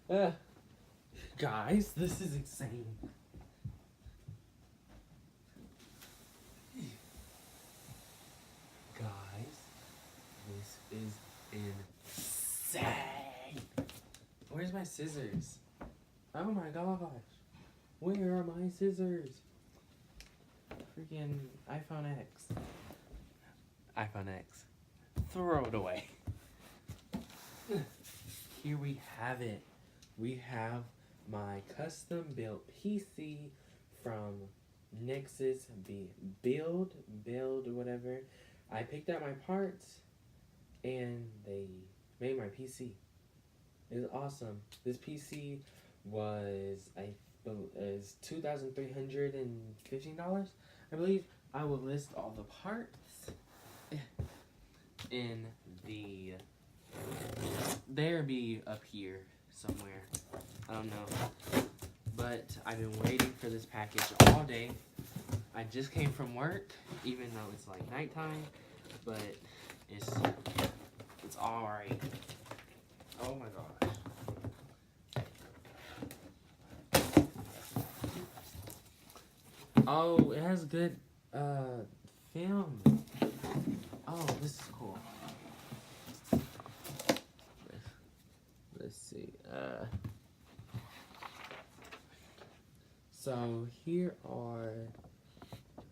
Uh, guys, this is insane. Guys, this is insane. Where's my scissors? Oh my gosh. Where are my scissors? Freaking iPhone X. iPhone X. Throw it away. Here we have it. We have my custom built PC from Nzxt build whatever. I picked out my parts and they made my PC. It's awesome. This PC was is $2,315, I believe. I will list all the parts in the there be up here somewhere. I don't know. But I've been waiting for this package all day. I just came from work, even though it's like nighttime, but it's alright. Oh my gosh. Oh, it has good film. Oh, this is cool. Let's see. So here are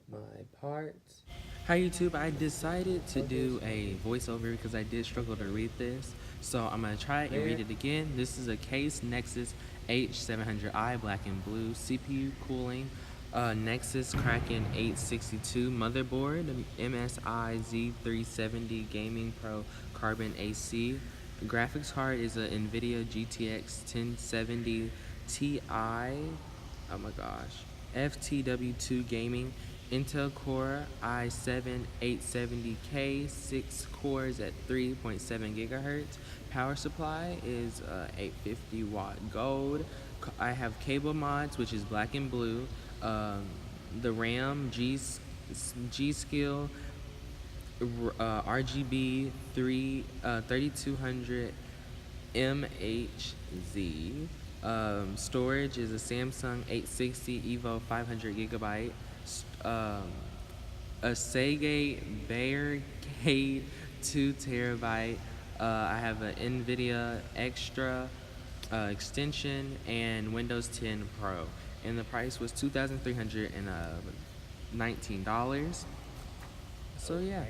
my parts. Hi YouTube, I decided to do a voiceover because I did struggle to read this. So I'm going to try and read it again. This is a Case Nexus H700i black and blue CPU cooling. Nexus Kraken 862 motherboard, MSI Z370 Gaming Pro Carbon AC. Graphics card is a NVIDIA GTX 1070 Ti. Oh my gosh. FTW2 Gaming. Intel Core i7-870K, 6 cores at 3.7 gigahertz. Power supply is 850 watt gold. I have cable mods, which is black and blue. The RAM G-Skill RGB 3200 MHz. Storage is a Samsung 860 EVO 500 gigabyte. A Seagate Barricade 2 terabyte. I have an NVIDIA Extra extension and Windows 10 Pro. And the price was $2,319. So yeah,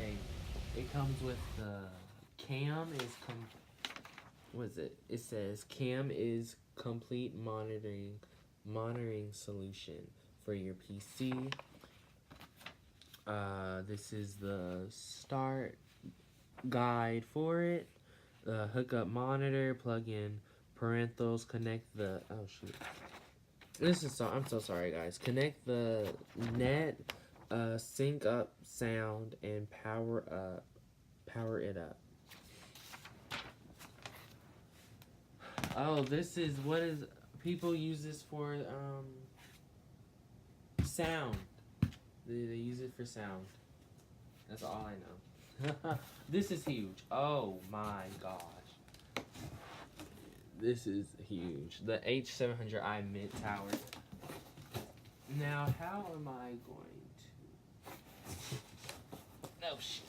it comes with the cam is what is it? It says cam is complete monitoring solution for your PC. This is the start guide for it. Hookup monitor, plug in parenthals, connect the I'm so sorry guys. Connect the net, sync up sound, and power it up. Oh, this is what is people use this for sound. They use it for sound. That's all I know. This is huge. Oh my gosh. This is huge. The H700i mid tower. Now, how am I going to... Oh, shit.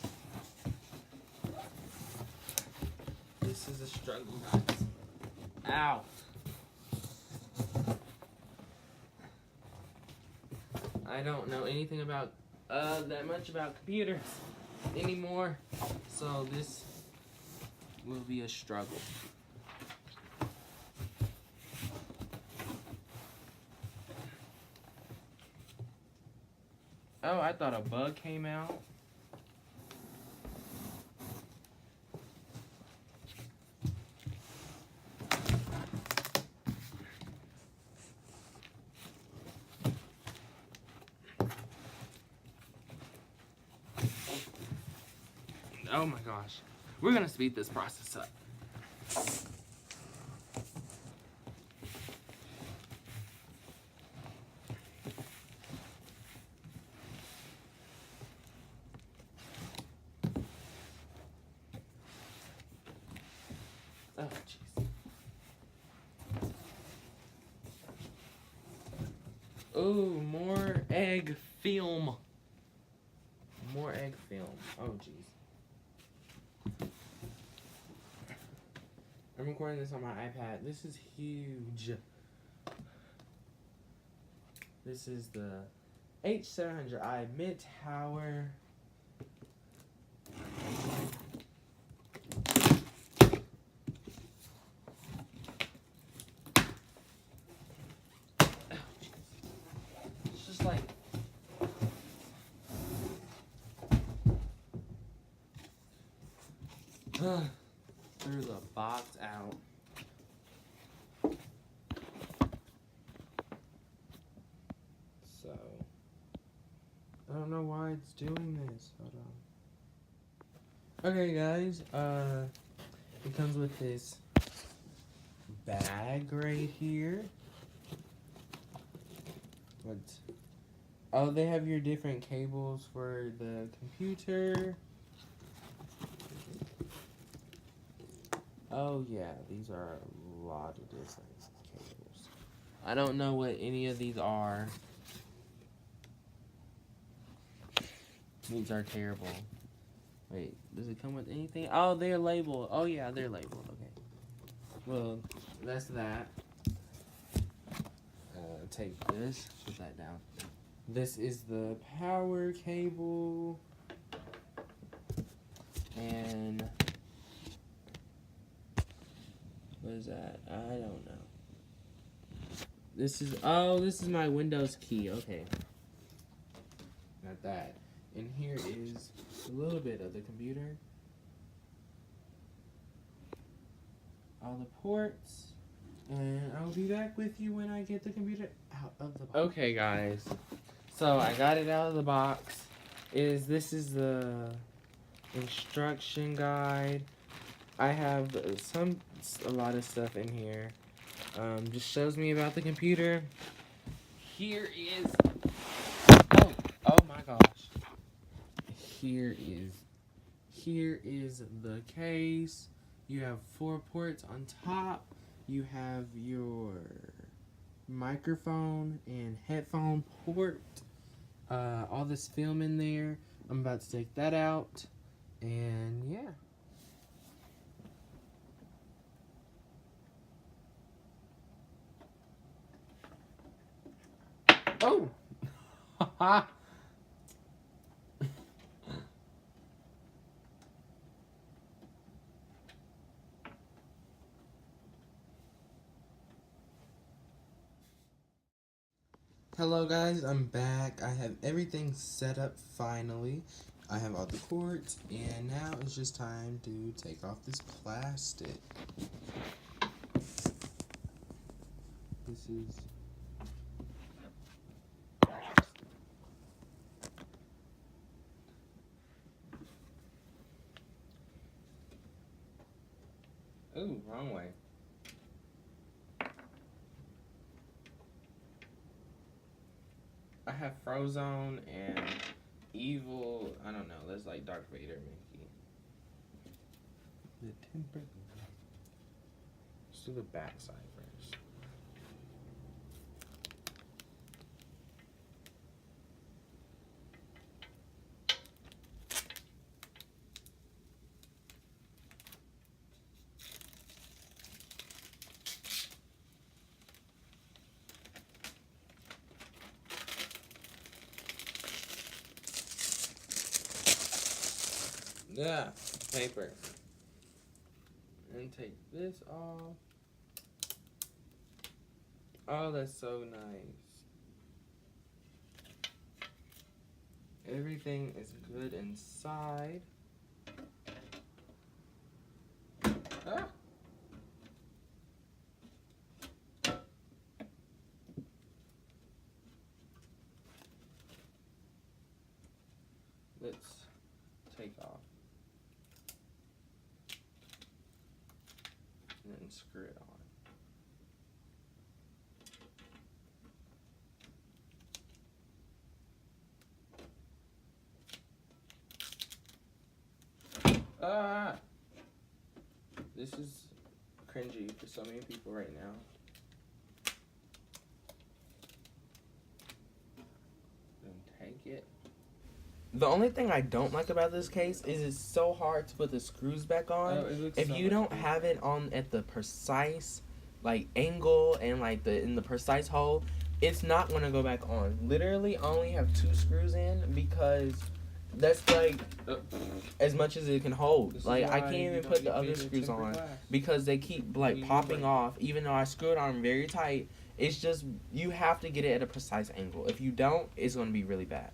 This is a struggle, guys. Ow. I don't know anything about, that much about computers anymore. So this will be a struggle. Oh, I thought a bug came out. Oh my gosh. We're gonna speed this process up. Oh, jeez. Ooh, more egg film. More egg film. Oh, jeez. I'm recording this on my iPad. This is huge. This is the H700i mid-tower. It's just like threw the box out. So I don't know why it's doing this. Hold on. Okay, guys. It comes with this bag right here. What? Oh, they have your different cables for the computer. Oh yeah, these are a lot of different cables. I don't know what any of these are. These are terrible. Wait, does it come with anything? Oh, they're labeled. Oh yeah, they're labeled. Okay. Well, that's that. Take this. Put that down. This is the power cable. And what is that? I don't know. This is my Windows key. Okay. Not that. And here is a little bit of the computer. All the ports. And I'll be back with you when I get the computer out of the box. Okay, guys. So I got it out of the box. This is the instruction guide. I have a lot of stuff in here. Just shows me about the computer. Here is oh my gosh. Here is the case. You have 4 ports on top. You have your microphone and headphone port. All this film in there. I'm about to take that out. And yeah. Oh! Haha! Hello guys, I'm back. I have everything set up finally. I have all the cords, and now it's just time to take off this plastic. This is... Ooh, wrong way. I have Frozone and Evil. I don't know. That's like Darth Vader, Mickey. The temper. Let's do the back side first. Yeah, paper. And take this off. Oh, that's so nice. Everything is good inside. Ah. Let's take off. And then screw it on. Ah! This is cringy for so many people right now. The only thing I don't like about this case is it's so hard to put the screws back on. If you don't have it on at the precise like angle and like in the precise hole, it's not gonna go back on. Literally, I only have 2 screws in because that's like as much as it can hold. Like I can't even put the other screws on because they keep like popping off. Even though I screw it on very tight, it's just you have to get it at a precise angle. If you don't, it's gonna be really bad.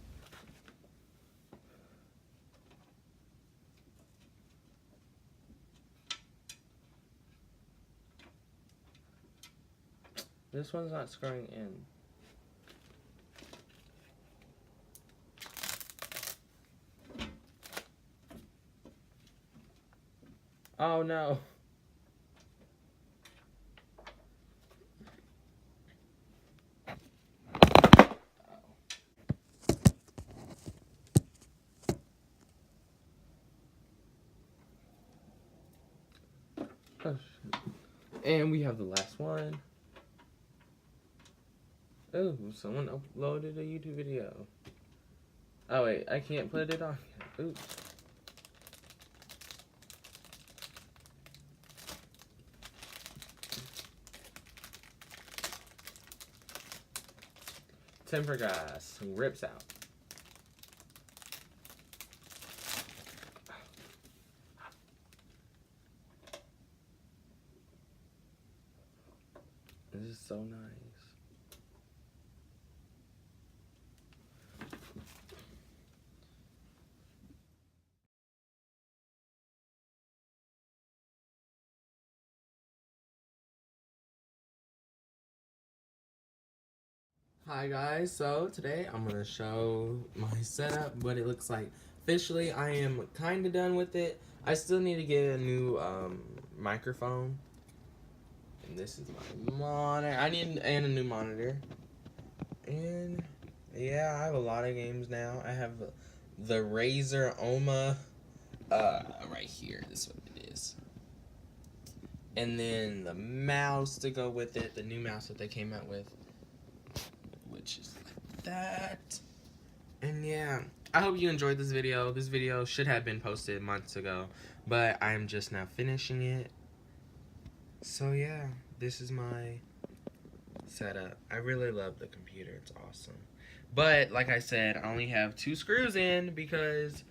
This one's not screwing in. Oh no. Oh, shit. And we have the last one. Oh, someone uploaded a YouTube video. Oh wait, I can't put it on yet. Oops. Temper glass rips out. This is so nice. Hi guys, so today I'm going to show my setup, what it looks like. Officially, I am kind of done with it. I still need to get a new microphone. And this is my monitor. I need a new monitor. And yeah, I have a lot of games now. I have the Razer Oma right here. This is what it is. And then the mouse to go with it, the new mouse that they came out with, which is like that. And yeah, I hope you enjoyed this video. This video should have been posted months ago, but I'm just now finishing it. So yeah, this is my setup. I really love the computer. It's awesome. But like I said, I only have 2 screws in because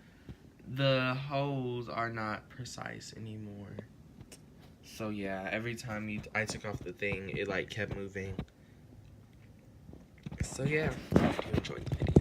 the holes are not precise anymore. So yeah, every time I took off the thing, it like kept moving. So yeah, I hope you enjoyed the video.